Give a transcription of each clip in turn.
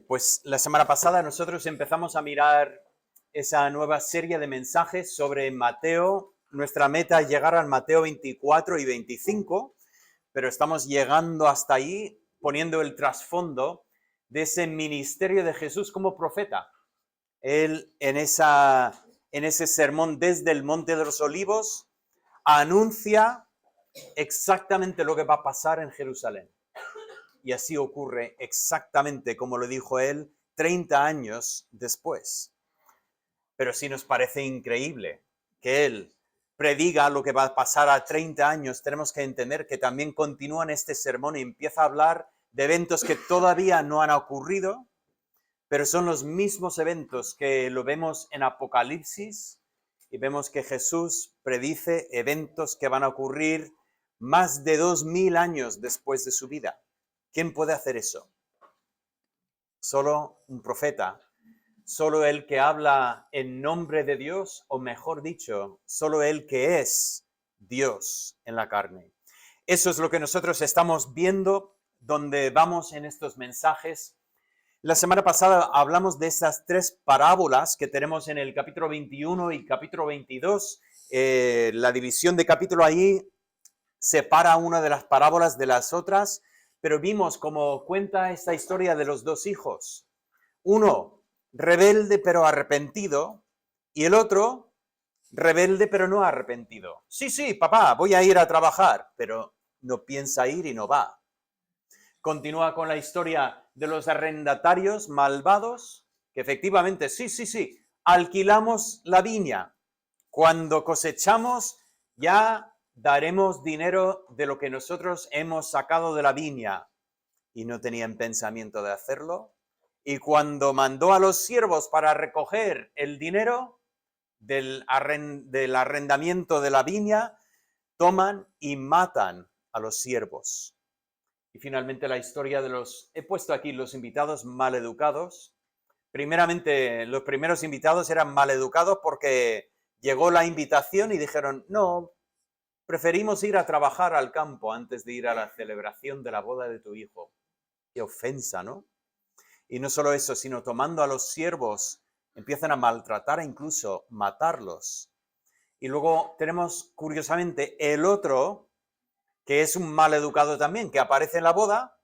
Pues la semana pasada nosotros empezamos a mirar esa nueva serie de mensajes sobre Mateo. Nuestra meta es llegar al Mateo 24 y 25, pero estamos llegando hasta ahí poniendo el trasfondo de ese ministerio de Jesús como profeta. Él en ese sermón desde el Monte de los Olivos anuncia exactamente lo que va a pasar en Jerusalén. Y así ocurre exactamente como lo dijo él 30 años después. Pero sí nos parece increíble que él prediga lo que va a pasar a 30 años, tenemos que entender que también continúa en este sermón y empieza a hablar de eventos que todavía no han ocurrido, pero son los mismos eventos que lo vemos en Apocalipsis y vemos que Jesús predice eventos que van a ocurrir más de 2000 años después de su vida. ¿Quién puede hacer eso? Solo un profeta, solo el que habla en nombre de Dios, o mejor dicho, solo el que es Dios en la carne. Eso es lo que nosotros estamos viendo, donde vamos en estos mensajes. La semana pasada hablamos de esas tres parábolas que tenemos en el capítulo 21 y capítulo 22. La división de capítulo ahí separa una de las parábolas de las otras, pero vimos cómo cuenta esta historia de los dos hijos. Uno, rebelde pero arrepentido, y el otro, rebelde pero no arrepentido. Sí, papá, voy a ir a trabajar, pero no piensa ir y no va. Continúa con la historia de los arrendatarios malvados, que efectivamente, sí, alquilamos la viña. Cuando cosechamos, ya daremos dinero de lo que nosotros hemos sacado de la viña. Y no tenían pensamiento de hacerlo. Y cuando mandó a los siervos para recoger el dinero del arrendamiento de la viña, toman y matan a los siervos. Y finalmente la historia de he puesto aquí los invitados maleducados. Primeramente, los primeros invitados eran maleducados porque llegó la invitación y dijeron, no, preferimos ir a trabajar al campo antes de ir a la celebración de la boda de tu hijo. Qué ofensa, ¿no? Y no solo eso, sino tomando a los siervos, empiezan a maltratar e incluso matarlos. Y luego tenemos, curiosamente, el otro, que es un maleducado también, que aparece en la boda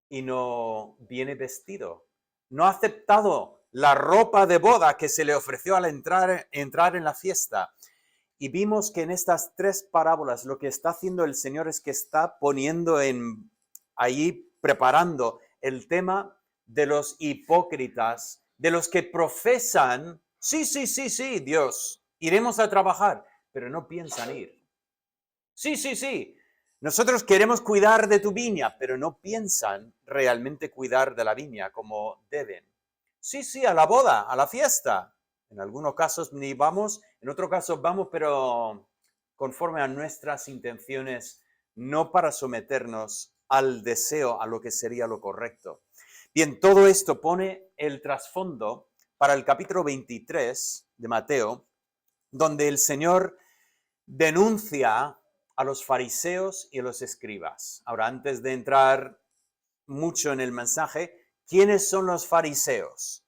y no viene vestido. No ha aceptado la ropa de boda que se le ofreció al entrar en la fiesta. Y vimos que en estas tres parábolas lo que está haciendo el Señor es que está poniendo ahí, preparando el tema de los hipócritas, de los que profesan, sí, Dios, iremos a trabajar, pero no piensan ir. Sí, nosotros queremos cuidar de tu viña, pero no piensan realmente cuidar de la viña como deben. Sí, a la boda, a la fiesta. En algunos casos ni vamos, en otros casos vamos, pero conforme a nuestras intenciones, no para someternos al deseo, a lo que sería lo correcto. Bien, todo esto pone el trasfondo para el capítulo 23 de Mateo, donde el Señor denuncia a los fariseos y a los escribas. Ahora, antes de entrar mucho en el mensaje, ¿quiénes son los fariseos?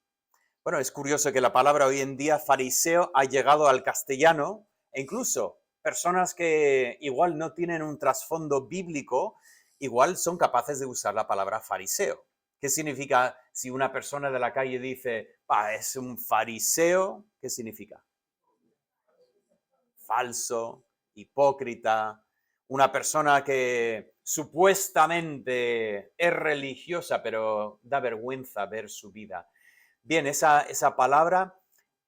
Bueno, es curioso que la palabra hoy en día fariseo ha llegado al castellano e incluso personas que igual no tienen un trasfondo bíblico, igual son capaces de usar la palabra fariseo. ¿Qué significa si una persona de la calle dice, es un fariseo? ¿Qué significa? Falso, hipócrita, una persona que supuestamente es religiosa, pero da vergüenza ver su vida. Bien, esa palabra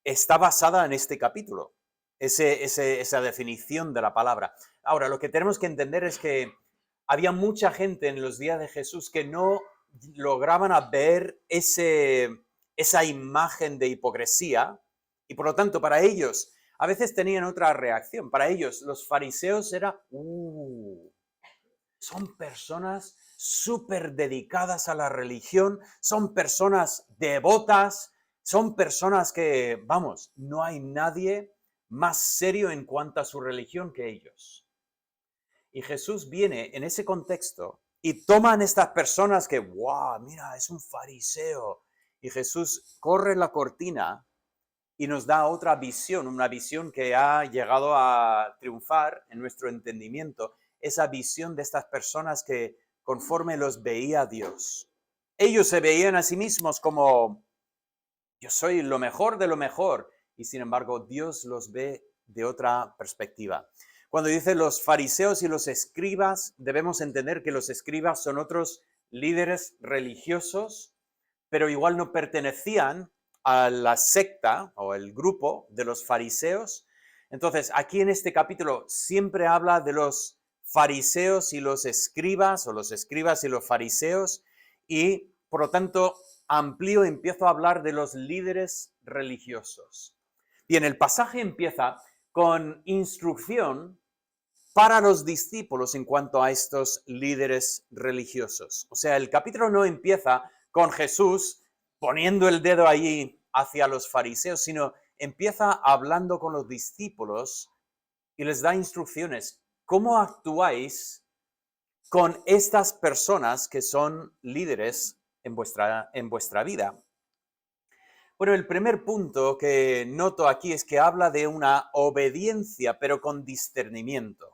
está basada en este capítulo, esa definición de la palabra. Ahora, lo que tenemos que entender es que había mucha gente en los días de Jesús que no lograban ver esa imagen de hipocresía y por lo tanto para ellos a veces tenían otra reacción. Para ellos los fariseos eran, son personas súper dedicadas a la religión, son personas devotas, son personas que, vamos, no hay nadie más serio en cuanto a su religión que ellos. Y Jesús viene en ese contexto y toman estas personas que, wow, mira, es un fariseo. Y Jesús corre la cortina y nos da otra visión, una visión que ha llegado a triunfar en nuestro entendimiento, esa visión de estas personas que conforme los veía Dios. Ellos se veían a sí mismos como, yo soy lo mejor de lo mejor, y sin embargo Dios los ve de otra perspectiva. Cuando dice los fariseos y los escribas, debemos entender que los escribas son otros líderes religiosos, pero igual no pertenecían a la secta o el grupo de los fariseos. Entonces, aquí en este capítulo siempre habla de los fariseos y los escribas, o los escribas y los fariseos, y por lo tanto amplío, empiezo a hablar de los líderes religiosos. Bien, el pasaje empieza con instrucción para los discípulos en cuanto a estos líderes religiosos. O sea, el capítulo no empieza con Jesús poniendo el dedo allí hacia los fariseos, sino empieza hablando con los discípulos y les da instrucciones. ¿Cómo actuáis con estas personas que son líderes en vuestra vida? Bueno, el primer punto que noto aquí es que habla de una obediencia, pero con discernimiento.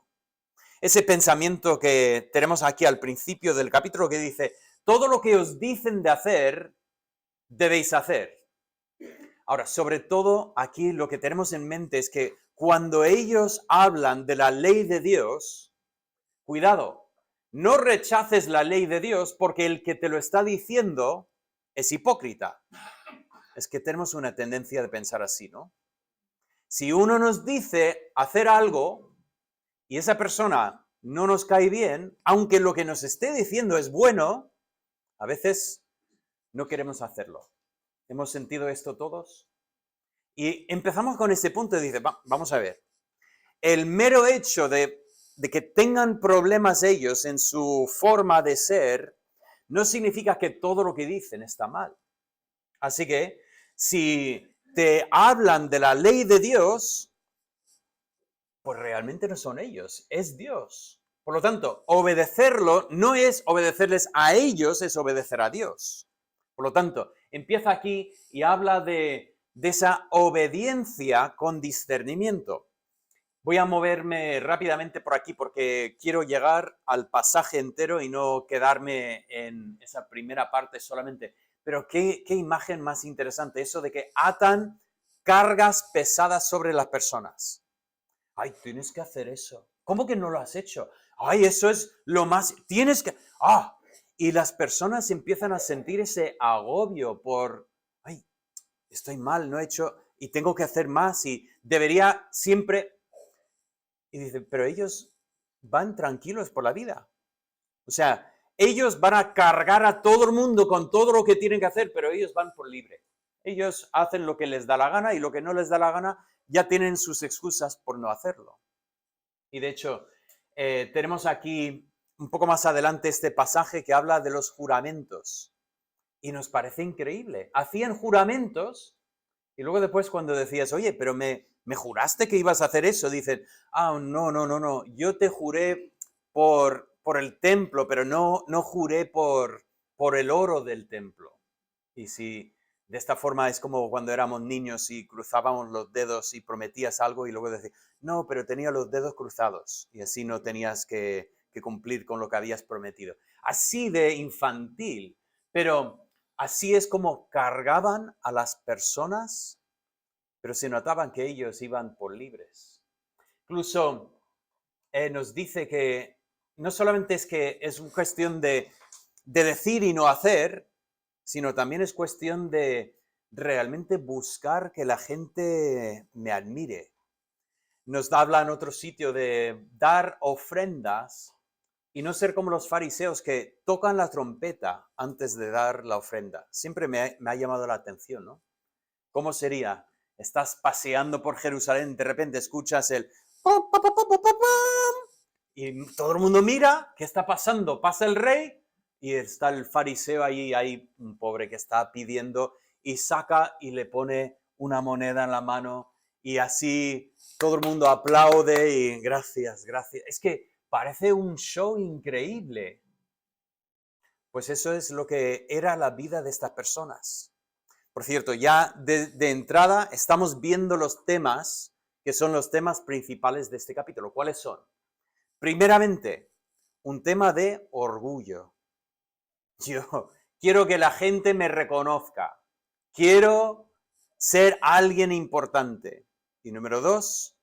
Ese pensamiento que tenemos aquí al principio del capítulo que dice, todo lo que os dicen de hacer, debéis hacer. Ahora, sobre todo aquí lo que tenemos en mente es que cuando ellos hablan de la ley de Dios, cuidado, no rechaces la ley de Dios porque el que te lo está diciendo es hipócrita. Es que tenemos una tendencia de pensar así, ¿no? Si uno nos dice hacer algo y esa persona no nos cae bien, aunque lo que nos esté diciendo es bueno, a veces no queremos hacerlo. ¿Hemos sentido esto todos? Y empezamos con ese punto y dice, vamos a ver, el mero hecho de que tengan problemas ellos en su forma de ser, no significa que todo lo que dicen está mal. Así que si te hablan de la ley de Dios, pues realmente no son ellos, es Dios. Por lo tanto, obedecerlo no es obedecerles a ellos, es obedecer a Dios. Por lo tanto, empieza aquí y habla de esa obediencia con discernimiento. Voy a moverme rápidamente por aquí porque quiero llegar al pasaje entero y no quedarme en esa primera parte solamente. Pero qué imagen más interesante, eso de que atan cargas pesadas sobre las personas. Ay, tienes que hacer eso. ¿Cómo que no lo has hecho? Ay, eso es lo más... Tienes que... Ah, y las personas empiezan a sentir ese agobio por... Ay, estoy mal, no he hecho... Y tengo que hacer más y debería siempre... Y dice, pero ellos van tranquilos por la vida. O sea, ellos van a cargar a todo el mundo con todo lo que tienen que hacer, pero ellos van por libre. Ellos hacen lo que les da la gana y lo que no les da la gana ya tienen sus excusas por no hacerlo. Y de hecho, tenemos aquí un poco más adelante este pasaje que habla de los juramentos. Y nos parece increíble. Hacían juramentos y luego después cuando decías, oye, pero me juraste que ibas a hacer eso, dicen, ah, no, yo te juré por el templo, pero no juré por el oro del templo. Y si de esta forma es como cuando éramos niños y cruzábamos los dedos y prometías algo y luego decías, no, pero tenía los dedos cruzados y así no tenías que cumplir con lo que habías prometido. Así de infantil, pero así es como cargaban a las personas, pero se notaban que ellos iban por libres. Incluso nos dice que no solamente es que es una cuestión de decir y no hacer, sino también es cuestión de realmente buscar que la gente me admire. Nos habla en otro sitio de dar ofrendas y no ser como los fariseos que tocan la trompeta antes de dar la ofrenda. Siempre me ha llamado la atención, ¿no? ¿Cómo sería? Estás paseando por Jerusalén, de repente escuchas el pam, pam, pam, pam, pam, pam, y todo el mundo mira, ¿qué está pasando? Pasa el rey y está el fariseo ahí, hay un pobre que está pidiendo y saca y le pone una moneda en la mano y así todo el mundo aplaude y gracias, gracias. Es que parece un show increíble. Pues eso es lo que era la vida de estas personas. Por cierto, ya de entrada estamos viendo los temas que son los temas principales de este capítulo. ¿Cuáles son? Primeramente, un tema de orgullo. Yo quiero que la gente me reconozca. Quiero ser alguien importante. Y número dos,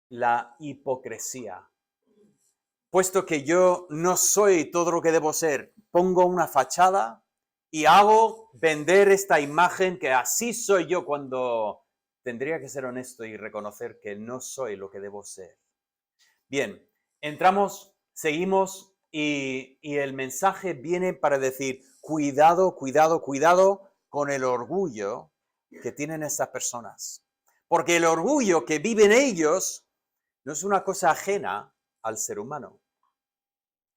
la hipocresía. Puesto que yo no soy todo lo que debo ser, pongo una fachada y hago vender esta imagen que así soy yo cuando tendría que ser honesto y reconocer que no soy lo que debo ser. Bien, entramos, seguimos y el mensaje viene para decir, cuidado, cuidado, cuidado con el orgullo que tienen estas personas. Porque el orgullo que viven ellos no es una cosa ajena al ser humano.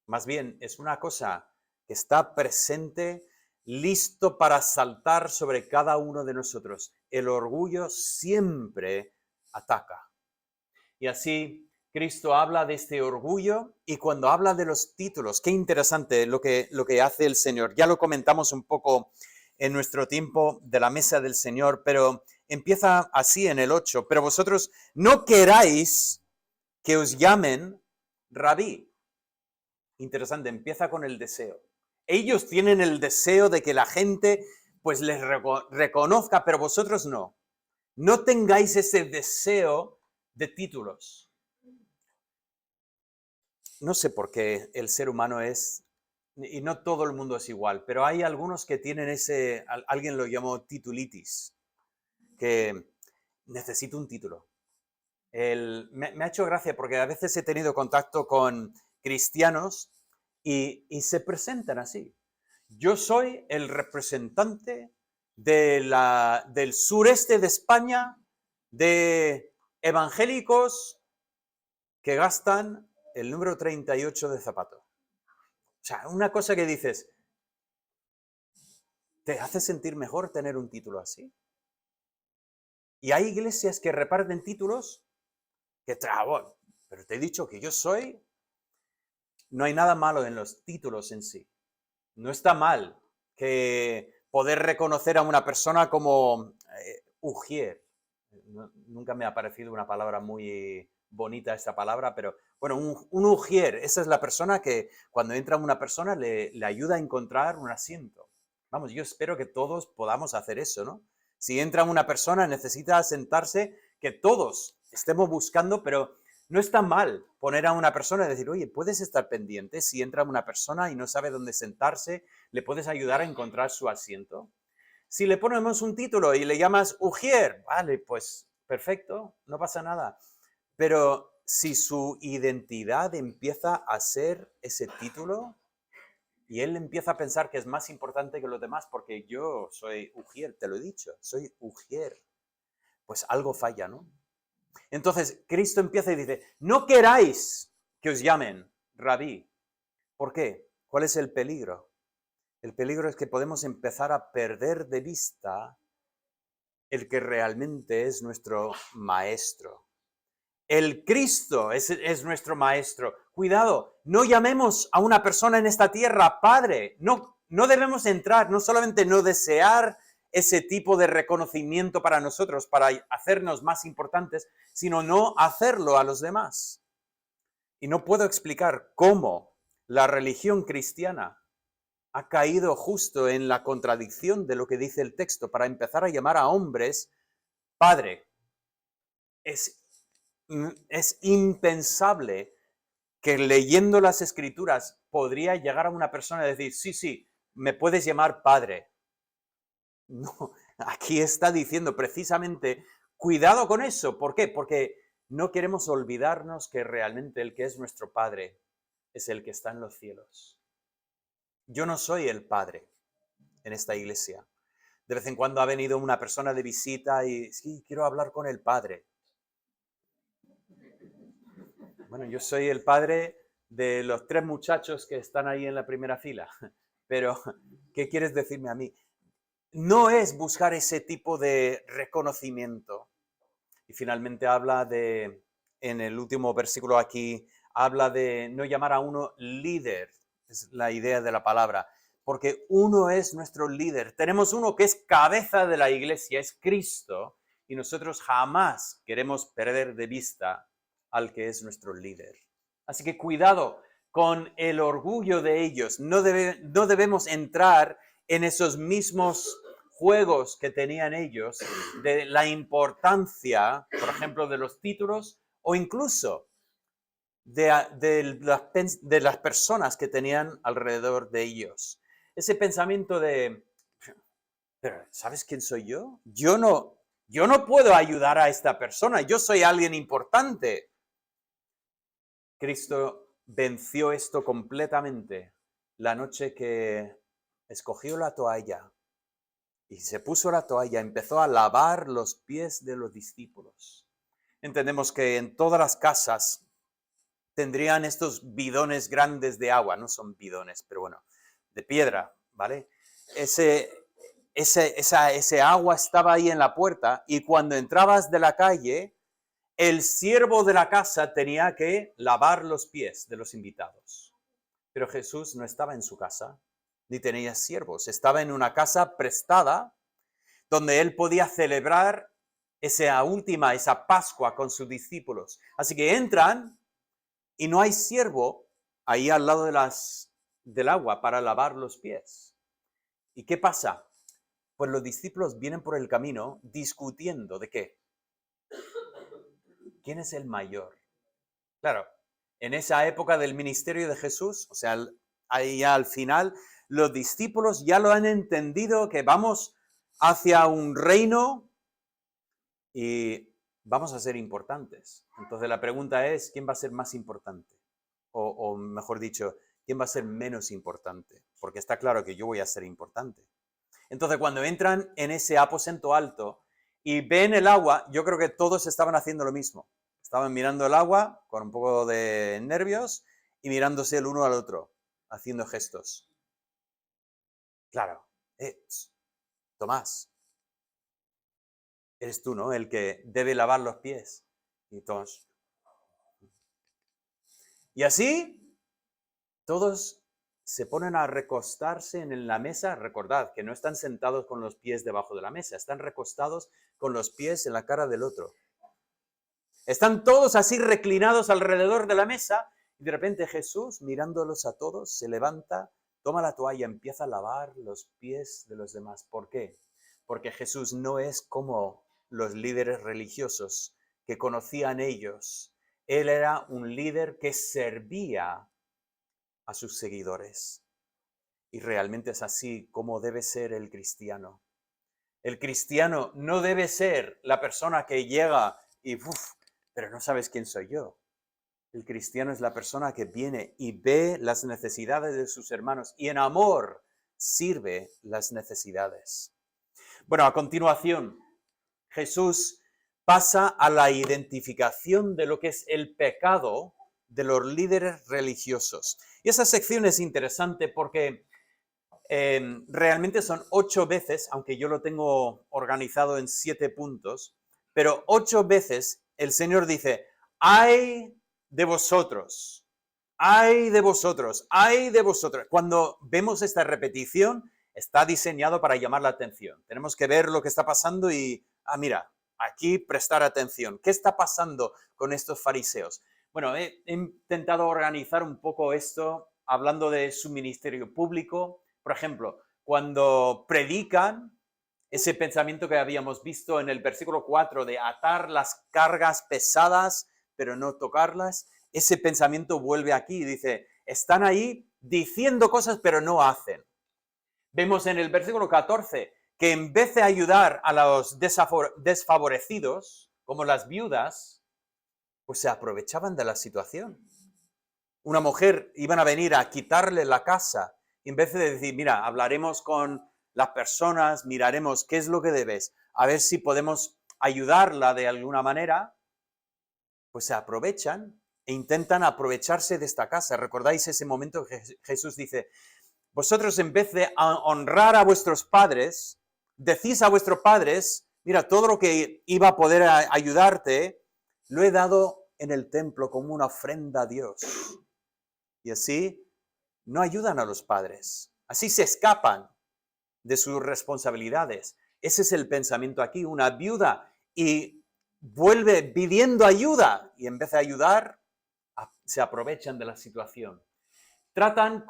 Más bien, es una cosa que está presente, listo para saltar sobre cada uno de nosotros. El orgullo siempre ataca. Y así Cristo habla de este orgullo y cuando habla de los títulos, qué interesante lo que hace el Señor. Ya lo comentamos un poco en nuestro tiempo de la mesa del Señor, pero empieza así en el 8. Pero vosotros no queráis que os llamen rabí. Interesante, empieza con el deseo. Ellos tienen el deseo de que la gente pues les reconozca, pero vosotros no. No tengáis ese deseo de títulos. No sé por qué el ser humano es, y no todo el mundo es igual, pero hay algunos que tienen ese, alguien lo llamó titulitis, que necesito un título. Me ha hecho gracia porque a veces he tenido contacto con cristianos y se presentan así. Yo soy el representante del sureste de España de evangélicos que gastan el número 38 de zapato. O sea, una cosa que dices, ¿te hace sentir mejor tener un título así? Y hay iglesias que reparten títulos que, bueno, pero te he dicho que yo soy. No hay nada malo en los títulos en sí. No está mal que poder reconocer a una persona como ujier. Nunca me ha parecido una palabra muy bonita esta palabra, pero bueno, un ujier, esa es la persona que cuando entra una persona le ayuda a encontrar un asiento. Vamos, yo espero que todos podamos hacer eso, ¿no? Si entra una persona, necesita sentarse, que todos estemos buscando, pero no está mal poner a una persona y decir, oye, puedes estar pendiente si entra una persona y no sabe dónde sentarse, le puedes ayudar a encontrar su asiento. Si le ponemos un título y le llamas Ujier, vale, pues perfecto, no pasa nada. Pero si su identidad empieza a ser ese título y él empieza a pensar que es más importante que los demás porque yo soy Ujier, te lo he dicho, soy Ujier, pues algo falla, ¿no? Entonces Cristo empieza y dice, no queráis que os llamen rabí. ¿Por qué? ¿Cuál es el peligro? El peligro es que podemos empezar a perder de vista el que realmente es nuestro maestro. El Cristo es nuestro maestro. Cuidado, no llamemos a una persona en esta tierra Padre. No, no debemos entrar, no solamente no desear ese tipo de reconocimiento para nosotros, para hacernos más importantes, sino no hacerlo a los demás. Y no puedo explicar cómo la religión cristiana ha caído justo en la contradicción de lo que dice el texto para empezar a llamar a hombres Padre. Es impensable que leyendo las escrituras podría llegar a una persona y decir, sí, sí, me puedes llamar Padre. No, aquí está diciendo precisamente, cuidado con eso. ¿Por qué? Porque no queremos olvidarnos que realmente el que es nuestro Padre es el que está en los cielos. Yo no soy el Padre en esta iglesia. De vez en cuando ha venido una persona de visita y sí, quiero hablar con el Padre. Bueno, yo soy el padre de los 3 muchachos que están ahí en la primera fila, pero ¿qué quieres decirme a mí? No es buscar ese tipo de reconocimiento. Y finalmente habla de, en el último versículo aquí, habla de no llamar a uno líder. es la idea de la palabra, porque uno es nuestro líder. Tenemos uno que es cabeza de la iglesia, es Cristo, y nosotros jamás queremos perder de vista al que es nuestro líder. Así que cuidado con el orgullo de ellos. No debemos entrar en esos mismos juegos que tenían ellos, de la importancia, por ejemplo, de los títulos o incluso de las personas que tenían alrededor de ellos. Ese pensamiento de, pero ¿sabes quién soy yo? Yo no puedo ayudar a esta persona, yo soy alguien importante. Cristo venció esto completamente la noche que escogió la toalla y se puso la toalla, empezó a lavar los pies de los discípulos. Entendemos que en todas las casas tendrían estos bidones grandes de agua, no son bidones, pero bueno, de piedra, ¿vale? Ese agua estaba ahí en la puerta y cuando entrabas de la calle, el siervo de la casa tenía que lavar los pies de los invitados. Pero Jesús no estaba en su casa, ni tenía siervos, estaba en una casa prestada donde él podía celebrar esa Pascua con sus discípulos. Así que entran y no hay siervo ahí al lado del agua para lavar los pies. ¿Y qué pasa? Pues los discípulos vienen por el camino discutiendo de qué. ¿Quién es el mayor? Claro, en esa época del ministerio de Jesús, o sea, ahí al final, los discípulos ya lo han entendido que vamos hacia un reino y vamos a ser importantes. Entonces la pregunta es, ¿quién va a ser más importante? O mejor dicho, ¿quién va a ser menos importante? Porque está claro que yo voy a ser importante. Entonces cuando entran en ese aposento alto y ven el agua, yo creo que todos estaban haciendo lo mismo. Estaban mirando el agua con un poco de nervios y mirándose el uno al otro, haciendo gestos. Claro, Tomás, eres tú, ¿no? El que debe lavar los pies. Y todos. Y así, todos se ponen a recostarse en la mesa. Recordad que no están sentados con los pies debajo de la mesa, están recostados con los pies en la cara del otro. Están todos así reclinados alrededor de la mesa y de repente Jesús, mirándolos a todos, se levanta, toma la toalla, empieza a lavar los pies de los demás. ¿Por qué? Porque Jesús no es como los líderes religiosos que conocían ellos. Él era un líder que servía a sus seguidores. Y realmente es así como debe ser el cristiano. El cristiano no debe ser la persona que llega y pero no sabes quién soy yo. El cristiano es la persona que viene y ve las necesidades de sus hermanos y en amor sirve las necesidades. Bueno, a continuación, Jesús pasa a la identificación de lo que es el pecado de los líderes religiosos. Y esa sección es interesante porque realmente son 8 veces, aunque yo lo tengo organizado en 7 puntos, pero 8 veces el Señor dice, ¡ay de vosotros! ¡Ay de vosotros! ¡Ay de vosotros! Cuando vemos esta repetición, está diseñado para llamar la atención. Tenemos que ver lo que está pasando y, mira, aquí prestar atención. ¿Qué está pasando con estos fariseos? Bueno, he intentado organizar un poco esto hablando de su ministerio público. Por ejemplo, cuando predican, ese pensamiento que habíamos visto en el versículo 4 de atar las cargas pesadas, pero no tocarlas, ese pensamiento vuelve aquí y dice, están ahí diciendo cosas, pero no hacen. Vemos en el versículo 14 que en vez de ayudar a los desfavorecidos, como las viudas, pues se aprovechaban de la situación. Una mujer iban a venir a quitarle la casa, y en vez de decir, mira, hablaremos con las personas, miraremos qué es lo que debes, a ver si podemos ayudarla de alguna manera, pues se aprovechan e intentan aprovecharse de esta casa. ¿Recordáis ese momento que Jesús dice, vosotros en vez de honrar a vuestros padres, decís a vuestros padres, mira, todo lo que iba a poder ayudarte, lo he dado en el templo como una ofrenda a Dios. Y así no ayudan a los padres. Así se escapan de sus responsabilidades. Ese es el pensamiento aquí, una viuda y vuelve pidiendo ayuda y en vez de ayudar, se aprovechan de la situación. Tratan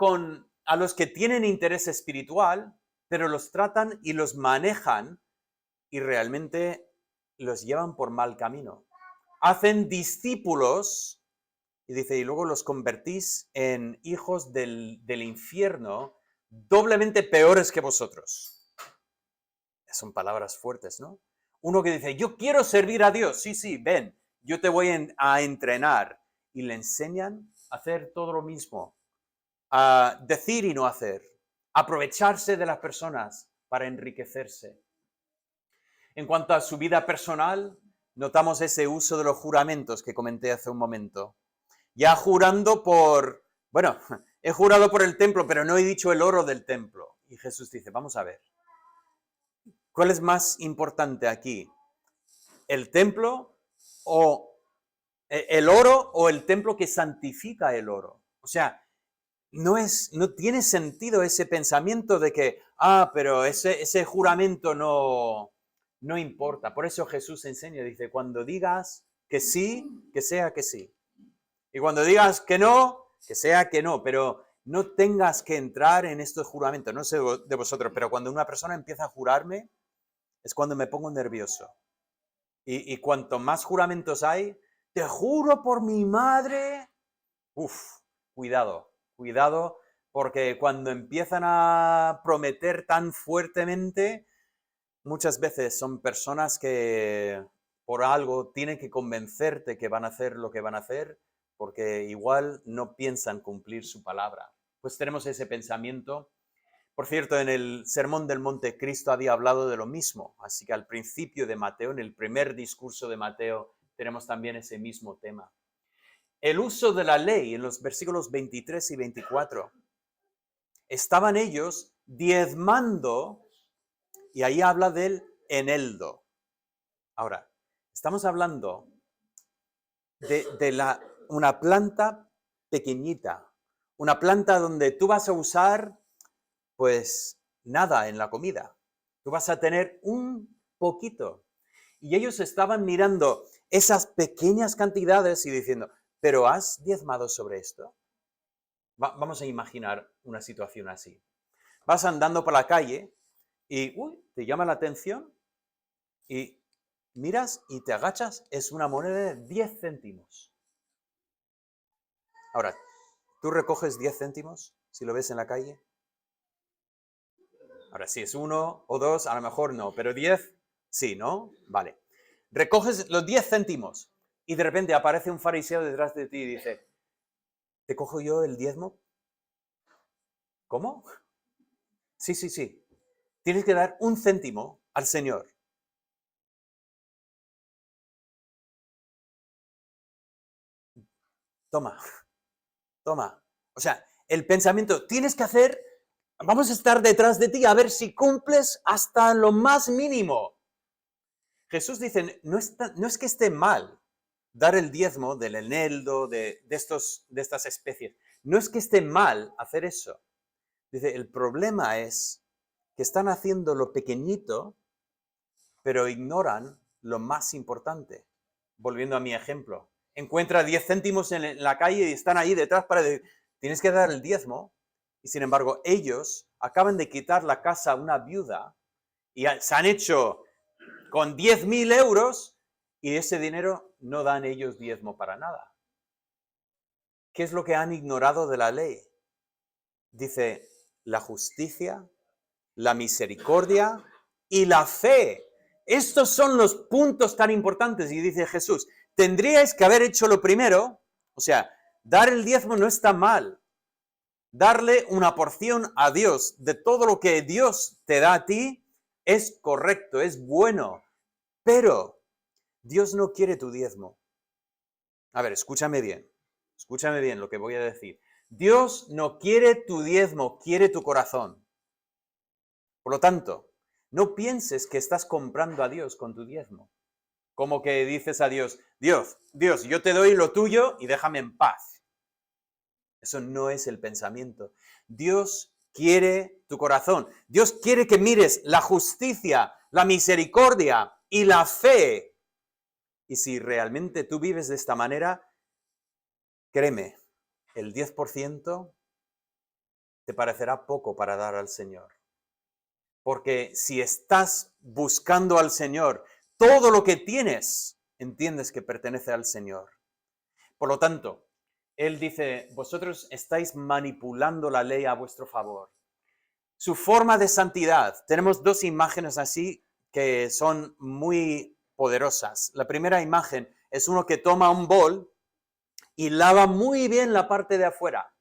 a los que tienen interés espiritual, pero los tratan y los manejan y realmente los llevan por mal camino. Hacen discípulos y dice, y luego los convertís en hijos del infierno, doblemente peores que vosotros. Son palabras fuertes, ¿no? Uno que dice, yo quiero servir a Dios. Sí, ven, yo te voy a entrenar. Y le enseñan a hacer todo lo mismo. A decir y no hacer. Aprovecharse de las personas para enriquecerse. En cuanto a su vida personal, notamos ese uso de los juramentos que comenté hace un momento. Ya jurando he jurado por el templo, pero no he dicho el oro del templo. Y Jesús dice, vamos a ver, ¿cuál es más importante aquí? ¿El templo o el oro o el templo que santifica el oro? O sea, no tiene sentido ese pensamiento de que, pero ese juramento no importa. Por eso Jesús enseña, dice, cuando digas que sí, que sea que sí. Y cuando digas que no, que sea que no, pero no tengas que entrar en estos juramentos. No sé de vosotros, pero cuando una persona empieza a jurarme, es cuando me pongo nervioso. Y cuanto más juramentos hay, te juro por mi madre. Cuidado, porque cuando empiezan a prometer tan fuertemente, muchas veces son personas que por algo tienen que convencerte que van a hacer lo que van a hacer, porque igual no piensan cumplir su palabra. Pues tenemos ese pensamiento. Por cierto, en el Sermón del Monte, Cristo había hablado de lo mismo, así que al principio de Mateo, en el primer discurso de Mateo, tenemos también ese mismo tema. El uso de la ley en los versículos 23 y 24. Estaban ellos diezmando, y ahí habla del eneldo. Ahora, estamos hablando de una planta pequeñita, una planta donde tú vas a usar, pues, nada en la comida. Tú vas a tener un poquito. Y ellos estaban mirando esas pequeñas cantidades y diciendo, ¿pero has diezmado sobre esto? Vamos a imaginar una situación así. Vas andando por la calle y te llama la atención y miras y te agachas, es una moneda de 10 céntimos. Ahora, ¿tú recoges 10 céntimos si lo ves en la calle? Ahora, si es 1 o 2, a lo mejor no, pero 10, sí, ¿no? Vale. Recoges los 10 céntimos y de repente aparece un fariseo detrás de ti y dice, ¿te cojo yo el diezmo? ¿Cómo? Sí. Tienes que dar 1 céntimo al Señor. Toma. O sea, el pensamiento, tienes que hacer, vamos a estar detrás de ti a ver si cumples hasta lo más mínimo. Jesús dice, no es que esté mal dar el diezmo del eneldo, de estas especies. No es que esté mal hacer eso. Dice, el problema es que están haciendo lo pequeñito, pero ignoran lo más importante. Volviendo a mi ejemplo. Encuentra 10 céntimos en la calle y están ahí detrás para decir, tienes que dar el diezmo. Y sin embargo, ellos acaban de quitar la casa a una viuda y se han hecho con 10.000 euros y ese dinero no dan ellos diezmo para nada. ¿Qué es lo que han ignorado de la ley? Dice, la justicia, la misericordia y la fe. Estos son los puntos tan importantes. Y dice Jesús, tendríais que haber hecho lo primero, o sea, dar el diezmo no está mal. Darle una porción a Dios de todo lo que Dios te da a ti es correcto, es bueno. Pero Dios no quiere tu diezmo. A ver, escúchame bien lo que voy a decir. Dios no quiere tu diezmo, quiere tu corazón. Por lo tanto, no pienses que estás comprando a Dios con tu diezmo. Como que dices a Dios, Dios, yo te doy lo tuyo y déjame en paz. Eso no es el pensamiento. Dios quiere tu corazón. Dios quiere que mires la justicia, la misericordia y la fe. Y si realmente tú vives de esta manera, créeme, el 10% te parecerá poco para dar al Señor. Porque si estás buscando al Señor, todo lo que tienes, entiendes que pertenece al Señor. Por lo tanto, Él dice, vosotros estáis manipulando la ley a vuestro favor. Su forma de santidad. Tenemos dos imágenes así que son muy poderosas. La primera imagen es uno que toma un bol y lava muy bien la parte de afuera,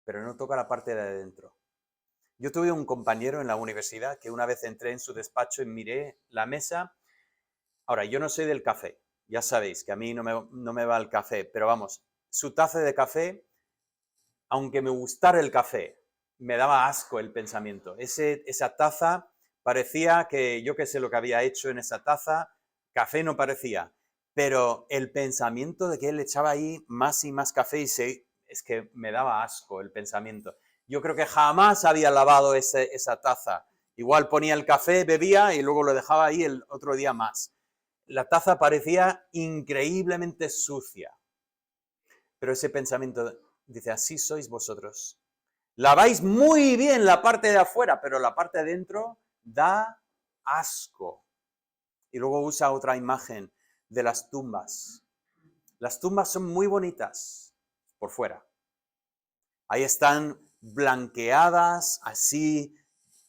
pero no toca la parte de adentro. Yo tuve un compañero en la universidad que una vez entré en su despacho y miré la mesa. Ahora, yo no soy del café, ya sabéis que a mí no me va el café, pero vamos, su taza de café, aunque me gustara el café, me daba asco el pensamiento. Esa taza parecía que yo qué sé lo que había hecho en esa taza, café no parecía, pero el pensamiento de que él echaba ahí más y más café es que me daba asco el pensamiento. Yo creo que jamás había lavado esa taza. Igual ponía el café, bebía y luego lo dejaba ahí el otro día más. La taza parecía increíblemente sucia. Pero ese pensamiento dice, así sois vosotros. Laváis muy bien la parte de afuera, pero la parte de adentro da asco. Y luego usa otra imagen de las tumbas. Las tumbas son muy bonitas por fuera. Ahí están blanqueadas, así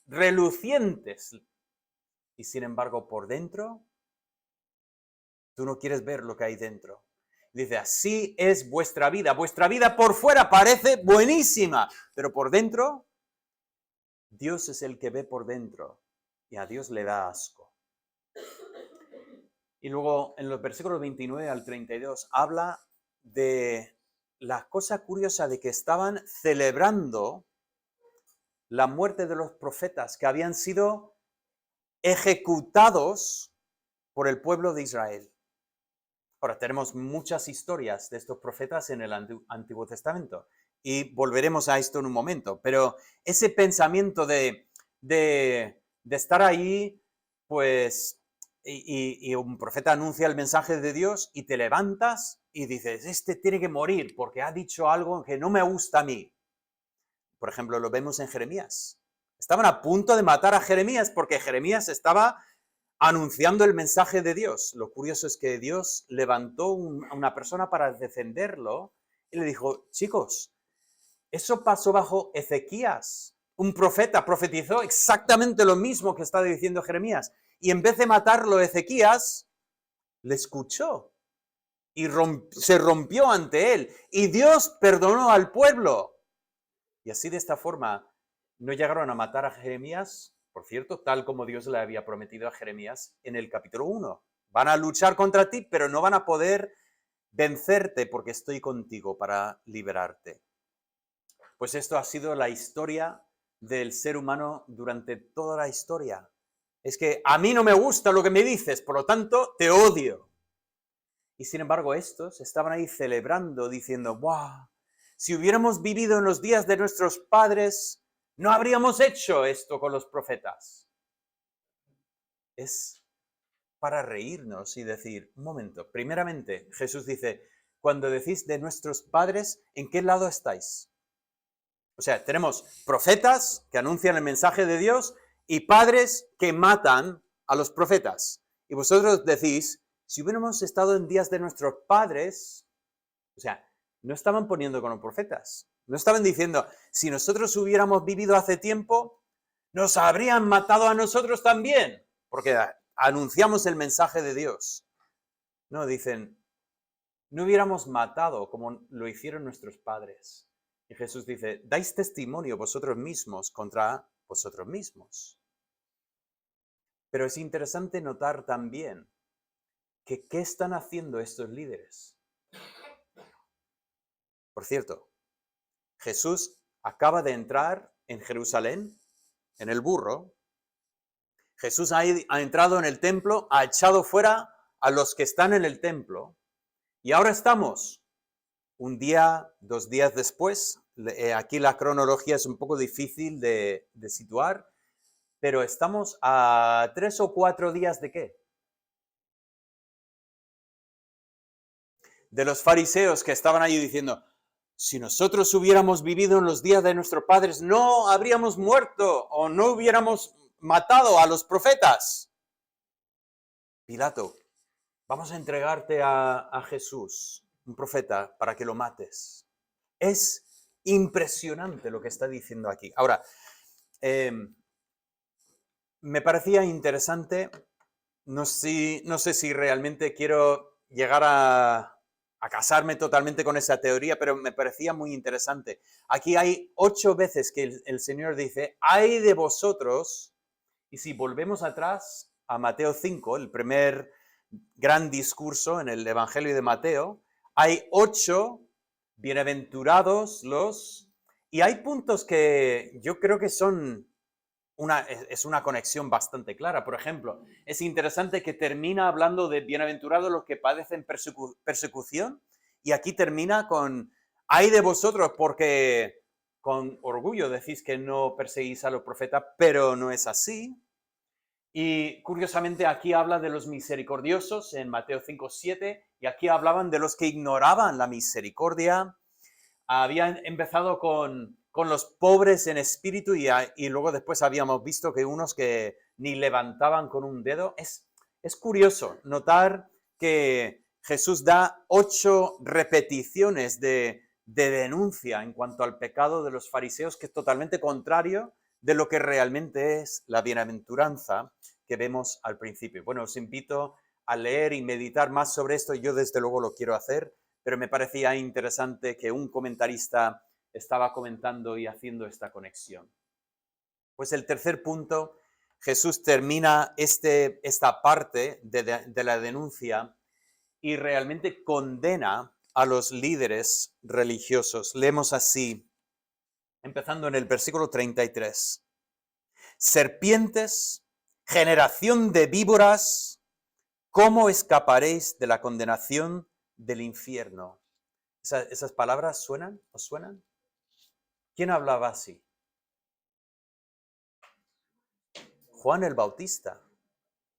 relucientes. Y sin embargo, por dentro, tú no quieres ver lo que hay dentro. Dice, así es vuestra vida. Vuestra vida por fuera parece buenísima, pero por dentro, Dios es el que ve por dentro y a Dios le da asco. Y luego en los versículos 29 al 32 habla de la cosa curiosa de que estaban celebrando la muerte de los profetas que habían sido ejecutados por el pueblo de Israel. Ahora, tenemos muchas historias de estos profetas en el Antiguo Testamento y volveremos a esto en un momento, pero ese pensamiento de estar ahí, pues, y un profeta anuncia el mensaje de Dios y te levantas y dices, este tiene que morir porque ha dicho algo que no me gusta a mí. Por ejemplo, lo vemos en Jeremías. Estaban a punto de matar a Jeremías porque Jeremías estaba anunciando el mensaje de Dios. Lo curioso es que Dios levantó a una persona para defenderlo y le dijo, chicos, eso pasó bajo Ezequías. Un profeta profetizó exactamente lo mismo que está diciendo Jeremías. Y en vez de matarlo Ezequías, le escuchó y se rompió ante él. Y Dios perdonó al pueblo. Y así de esta forma no llegaron a matar a Jeremías, por cierto, tal como Dios le había prometido a Jeremías en el capítulo 1. Van a luchar contra ti, pero no van a poder vencerte porque estoy contigo para liberarte. Pues esto ha sido la historia del ser humano durante toda la historia. Es que a mí no me gusta lo que me dices, por lo tanto te odio. Y sin embargo estos estaban ahí celebrando, diciendo, ¡guau! Si hubiéramos vivido en los días de nuestros padres, no habríamos hecho esto con los profetas. Es para reírnos y decir, un momento, primeramente Jesús dice, cuando decís de nuestros padres, ¿en qué lado estáis? O sea, tenemos profetas que anuncian el mensaje de Dios y padres que matan a los profetas. Y vosotros decís, si hubiéramos estado en días de nuestros padres, o sea, no estaban poniendo con los profetas. No estaban diciendo, si nosotros hubiéramos vivido hace tiempo, nos habrían matado a nosotros también, porque anunciamos el mensaje de Dios. No, dicen, no hubiéramos matado como lo hicieron nuestros padres. Y Jesús dice, dais testimonio vosotros mismos contra vosotros mismos. Pero es interesante notar también que ¿qué están haciendo estos líderes? Por cierto, Jesús acaba de entrar en Jerusalén, en el burro. Jesús ha entrado en el templo, ha echado fuera a los que están en el templo. Y ahora estamos un día, 2 días después. Aquí la cronología es un poco difícil de situar, pero estamos a 3 o 4 días ¿de qué? De los fariseos que estaban allí diciendo, si nosotros hubiéramos vivido en los días de nuestros padres, no habríamos muerto o no hubiéramos matado a los profetas. Pilato, vamos a entregarte a Jesús, un profeta, para que lo mates. Es impresionante lo que está diciendo aquí. Ahora, me parecía interesante, no sé si realmente quiero llegar a casarme totalmente con esa teoría, pero me parecía muy interesante. Aquí hay 8 veces que el Señor dice, ay de vosotros, y si volvemos atrás a Mateo 5, el primer gran discurso en el Evangelio de Mateo, hay 8 bienaventurados los... Y hay puntos que yo creo que son es una conexión bastante clara. Por ejemplo, es interesante que termina hablando de bienaventurados los que padecen persecución y aquí termina con, ay de vosotros porque con orgullo decís que no perseguís a los profetas, pero no es así. Y curiosamente aquí habla de los misericordiosos en Mateo 5:7 y aquí hablaban de los que ignoraban la misericordia. Habían empezado con los pobres en espíritu y luego después habíamos visto que unos que ni levantaban con un dedo. Es curioso notar que Jesús da 8 repeticiones de denuncia en cuanto al pecado de los fariseos, que es totalmente contrario de lo que realmente es la bienaventuranza que vemos al principio. Bueno, os invito a leer y meditar más sobre esto. Yo desde luego lo quiero hacer, pero me parecía interesante que un comentarista estaba comentando y haciendo esta conexión. Pues el tercer punto, Jesús termina esta parte de la denuncia y realmente condena a los líderes religiosos. Leemos así, empezando en el versículo 33. Serpientes, generación de víboras, ¿cómo escaparéis de la condenación del infierno? ¿Esas palabras suenan? ¿Os suenan? ¿Quién hablaba así? Juan el Bautista.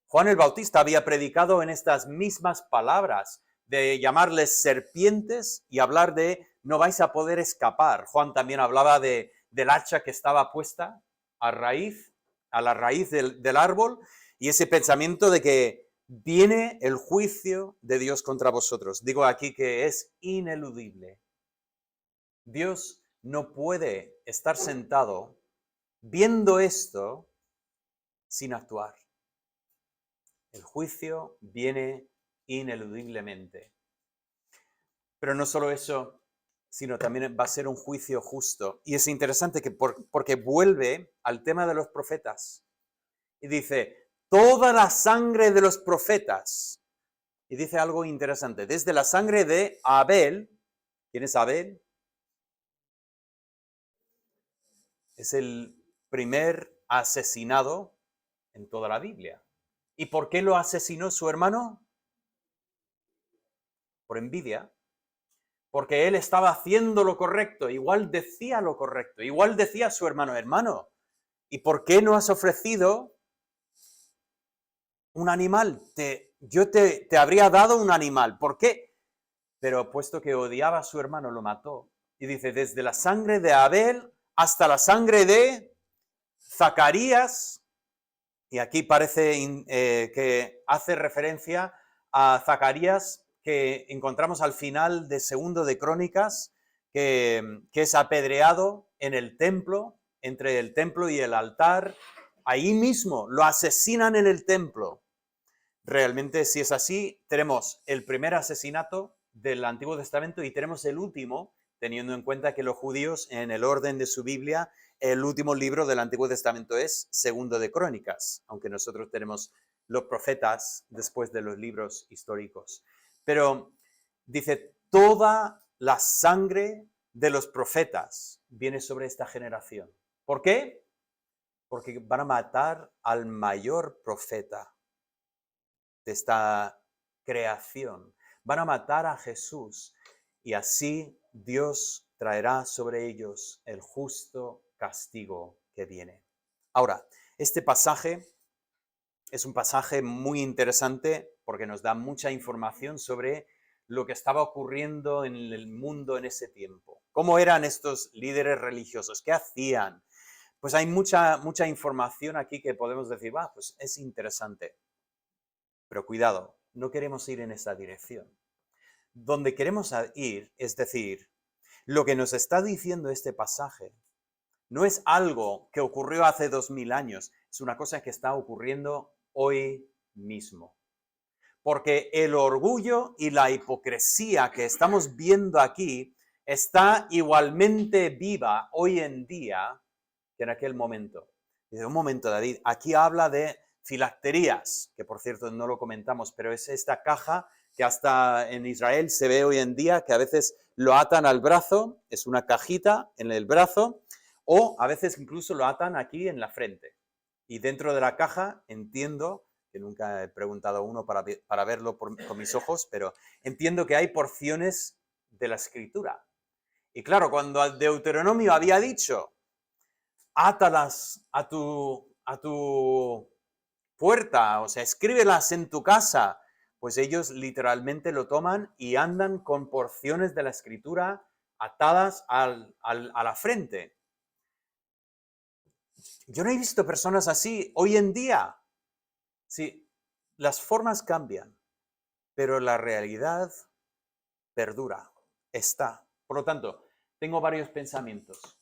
Juan el Bautista había predicado en estas mismas palabras de llamarles serpientes y hablar de no vais a poder escapar. Juan también hablaba del hacha que estaba puesta a la raíz del árbol y ese pensamiento de que viene el juicio de Dios contra vosotros. Digo aquí que es ineludible. Dios no puede estar sentado viendo esto sin actuar. El juicio viene ineludiblemente. Pero no solo eso, sino también va a ser un juicio justo. Y es interesante que porque vuelve al tema de los profetas. Y dice, toda la sangre de los profetas. Y dice algo interesante, desde la sangre de Abel. ¿Quién es Abel? Es el primer asesinado en toda la Biblia. ¿Y por qué lo asesinó su hermano? Por envidia. Porque él estaba haciendo lo correcto, igual decía lo correcto, igual decía a su hermano, hermano, ¿y por qué no has ofrecido un animal? Yo te habría dado un animal, ¿por qué? Pero puesto que odiaba a su hermano, lo mató. Y dice, desde la sangre de Abel hasta la sangre de Zacarías, y aquí parece que hace referencia a Zacarías que encontramos al final de Segundo de Crónicas, que es apedreado en el templo, entre el templo y el altar. Ahí mismo lo asesinan en el templo. Realmente, si es así, tenemos el primer asesinato del Antiguo Testamento y tenemos el último, teniendo en cuenta que los judíos, en el orden de su Biblia, el último libro del Antiguo Testamento es Segundo de Crónicas, aunque nosotros tenemos los profetas después de los libros históricos. Pero dice, toda la sangre de los profetas viene sobre esta generación. ¿Por qué? Porque van a matar al mayor profeta de esta creación. Van a matar a Jesús. y así Dios traerá sobre ellos el justo castigo que viene. Ahora, este pasaje es un pasaje muy interesante porque nos da mucha información sobre lo que estaba ocurriendo en el mundo en ese tiempo. ¿Cómo eran estos líderes religiosos? ¿Qué hacían? Pues hay mucha información aquí que podemos decir, va, pues es interesante. Pero cuidado, no queremos ir en esa dirección. Donde queremos ir, es decir, lo que nos está diciendo este pasaje no es algo que ocurrió hace 2000 años, es una cosa que está ocurriendo hoy mismo. Porque el orgullo y la hipocresía que estamos viendo aquí está igualmente viva hoy en día que en aquel momento. Dice, un momento, David, aquí habla de filacterías, que por cierto no lo comentamos, pero es esta caja que hasta en Israel se ve hoy en día, que a veces lo atan al brazo, es una cajita en el brazo, o a veces incluso lo atan aquí en la frente. Y dentro de la caja, entiendo, que nunca he preguntado a uno para verlo con mis ojos, pero entiendo que hay porciones de la escritura. Y claro, cuando el Deuteronomio había dicho, átalas a tu puerta, o sea, escríbelas en tu casa, pues ellos literalmente lo toman y andan con porciones de la escritura atadas a la frente. Yo no he visto personas así hoy en día. Sí, las formas cambian, pero la realidad perdura, está. Por lo tanto, tengo varios pensamientos.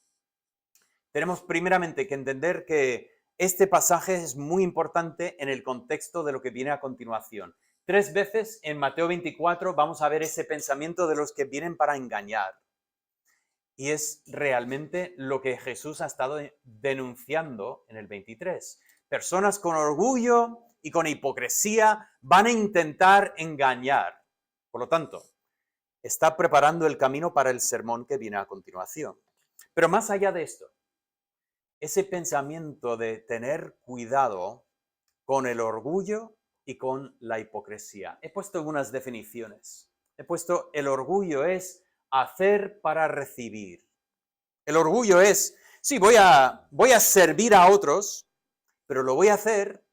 Tenemos primeramente que entender que este pasaje es muy importante en el contexto de lo que viene a continuación. 3 veces en Mateo 24 vamos a ver ese pensamiento de los que vienen para engañar. Y es realmente lo que Jesús ha estado denunciando en el 23. Personas con orgullo y con hipocresía van a intentar engañar. Por lo tanto, está preparando el camino para el sermón que viene a continuación. Pero más allá de esto, ese pensamiento de tener cuidado con el orgullo y con la hipocresía. He puesto algunas definiciones. He puesto el orgullo es hacer para recibir. El orgullo es, sí, voy a servir a otros, pero lo voy a hacer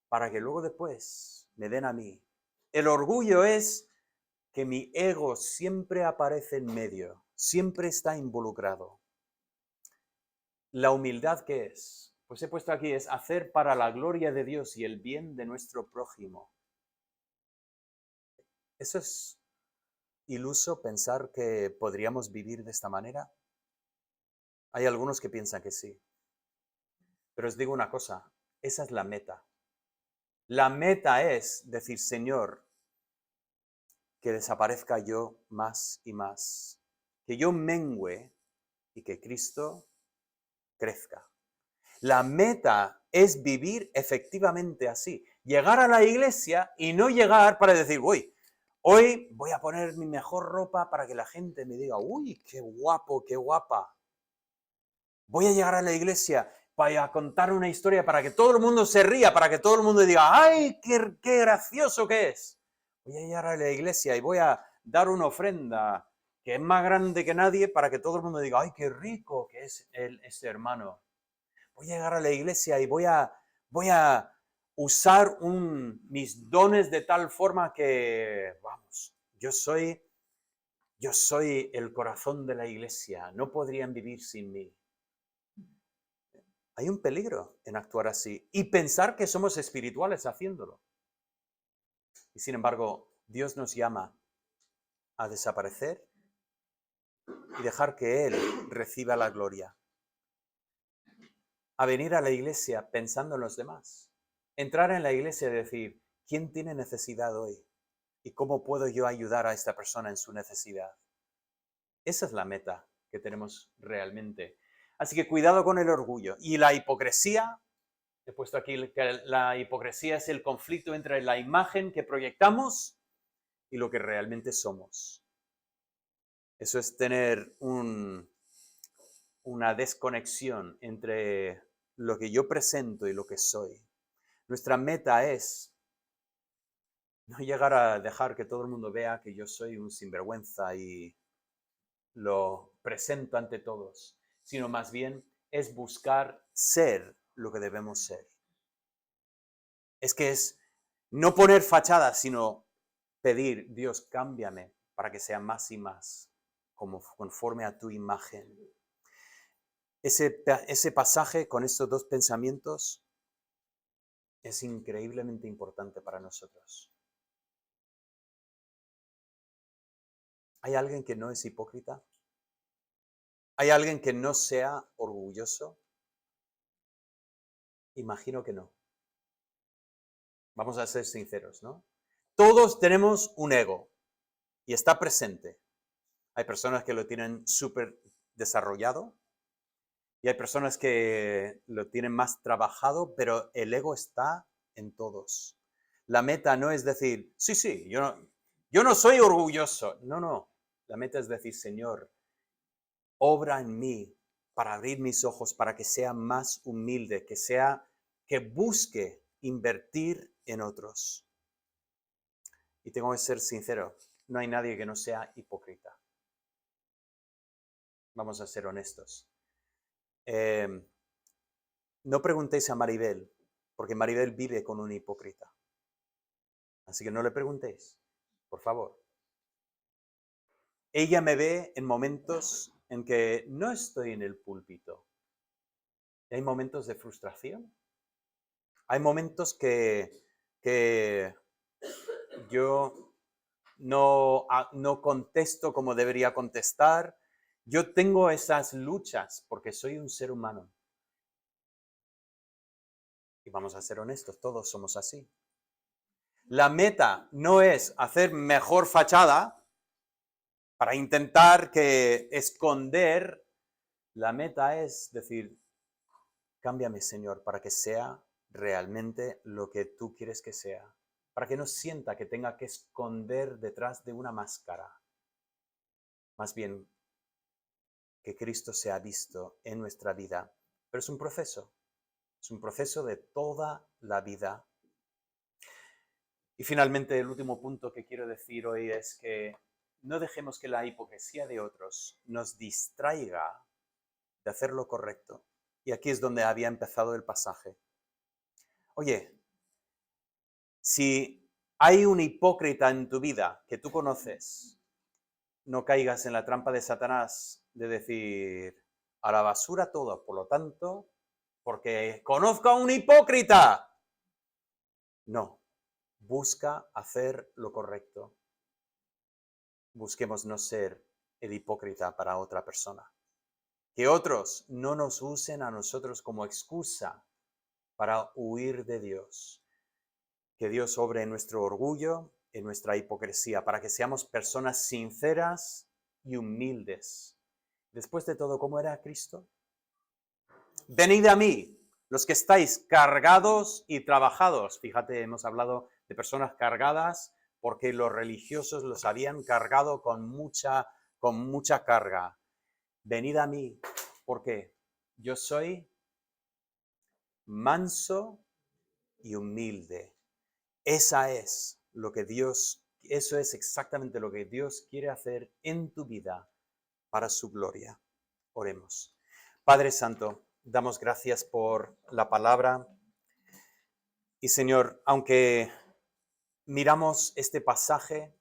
para que luego después me den a mí. El orgullo es que mi ego siempre aparece en medio, siempre está involucrado. ¿La humildad qué es? Pues he puesto aquí, es hacer para la gloria de Dios y el bien de nuestro prójimo. ¿Eso es iluso pensar que podríamos vivir de esta manera? Hay algunos que piensan que sí. Pero os digo una cosa, esa es la meta. La meta es decir, Señor, que desaparezca yo más y más, que yo mengüe y que Cristo crezca. La meta es vivir efectivamente así, llegar a la iglesia y no llegar para decir, uy, hoy voy a poner mi mejor ropa para que la gente me diga, uy, qué guapo, qué guapa. Voy a llegar a la iglesia para contar una historia para que todo el mundo se ría, para que todo el mundo diga, ¡ay, qué gracioso que es! Voy a llegar a la iglesia y voy a dar una ofrenda que es más grande que nadie para que todo el mundo diga, ¡ay, qué rico que es ese hermano! Voy a llegar a la iglesia y voy a usar mis dones de tal forma que, vamos, yo soy el corazón de la iglesia, no podrían vivir sin mí. Hay un peligro en actuar así y pensar que somos espirituales haciéndolo. Y sin embargo, Dios nos llama a desaparecer y dejar que Él reciba la gloria. A venir a la iglesia pensando en los demás. Entrar en la iglesia y decir, ¿quién tiene necesidad hoy? ¿Y cómo puedo yo ayudar a esta persona en su necesidad? Esa es la meta que tenemos realmente. Así que cuidado con el orgullo. Y la hipocresía. He puesto aquí que la hipocresía es el conflicto entre la imagen que proyectamos y lo que realmente somos. Eso es tener una desconexión entre lo que yo presento y lo que soy. Nuestra meta es no llegar a dejar que todo el mundo vea que yo soy un sinvergüenza y lo presento ante todos, sino más bien es buscar ser lo que debemos ser. Es no poner fachadas, sino pedir, Dios, cámbiame para que sea más y más conforme a tu imagen. Ese pasaje con estos dos pensamientos es increíblemente importante para nosotros. ¿Hay alguien que no es hipócrita? ¿Hay alguien que no sea orgulloso? Imagino que no. Vamos a ser sinceros, ¿no? Todos tenemos un ego y está presente. Hay personas que lo tienen súper desarrollado y hay personas que lo tienen más trabajado, pero el ego está en todos. La meta no es decir, sí, yo no soy orgulloso. No. La meta es decir, Señor, obra en mí para abrir mis ojos, para que sea más humilde, que busque invertir en otros. Y tengo que ser sincero, no hay nadie que no sea hipócrita. Vamos a ser honestos. No preguntéis a Maribel, porque Maribel vive con un hipócrita. Así que no le preguntéis, por favor. Ella me ve en momentos en que no estoy en el púlpito. Hay momentos de frustración. Hay momentos que yo no contesto como debería contestar. Yo tengo esas luchas porque soy un ser humano. Y vamos a ser honestos, todos somos así. La meta no es hacer mejor fachada para intentar esconder. La meta es decir, cámbiame, Señor, para que sea realmente lo que tú quieres que sea. Para que no sienta que tenga que esconder detrás de una máscara. Más bien, que Cristo sea visto en nuestra vida. Pero es un proceso de toda la vida. Y finalmente, el último punto que quiero decir hoy es que no dejemos que la hipocresía de otros nos distraiga de hacer lo correcto. Y aquí es donde había empezado el pasaje. Oye, si hay un hipócrita en tu vida que tú conoces, no caigas en la trampa de Satanás de decir a la basura todo, por lo tanto, porque conozco a un hipócrita. No, busca hacer lo correcto. Busquemos no ser el hipócrita para otra persona. Que otros no nos usen a nosotros como excusa para huir de Dios. Que Dios obre en nuestro orgullo, en nuestra hipocresía, para que seamos personas sinceras y humildes. Después de todo, ¿cómo era Cristo? Venid a mí, los que estáis cargados y trabajados. Fíjate, hemos hablado de personas cargadas porque los religiosos los habían cargado con mucha carga. Venid a mí, porque yo soy manso y humilde. Eso es exactamente lo que Dios quiere hacer en tu vida para su gloria. Oremos. Padre Santo, damos gracias por la palabra. Y Señor, aunque miramos este pasaje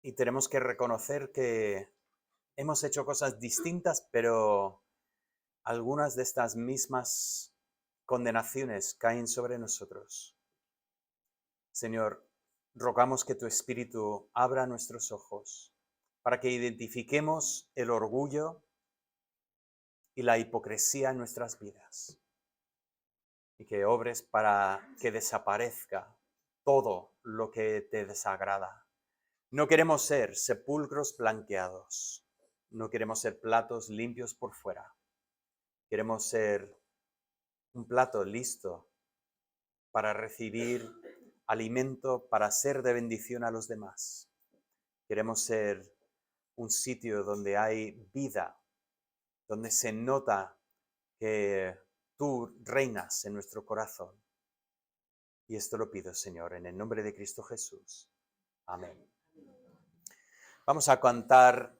y tenemos que reconocer que hemos hecho cosas distintas, pero algunas de estas mismas condenaciones caen sobre nosotros. Señor, rogamos que tu Espíritu abra nuestros ojos para que identifiquemos el orgullo y la hipocresía en nuestras vidas y que obres para que desaparezca todo lo que te desagrada. No queremos ser sepulcros blanqueados, no queremos ser platos limpios por fuera, queremos ser un plato listo para recibir alimento, para ser de bendición a los demás. Queremos ser un sitio donde hay vida, donde se nota que tú reinas en nuestro corazón. Y esto lo pido, Señor, en el nombre de Cristo Jesús. Amén. Vamos a cantar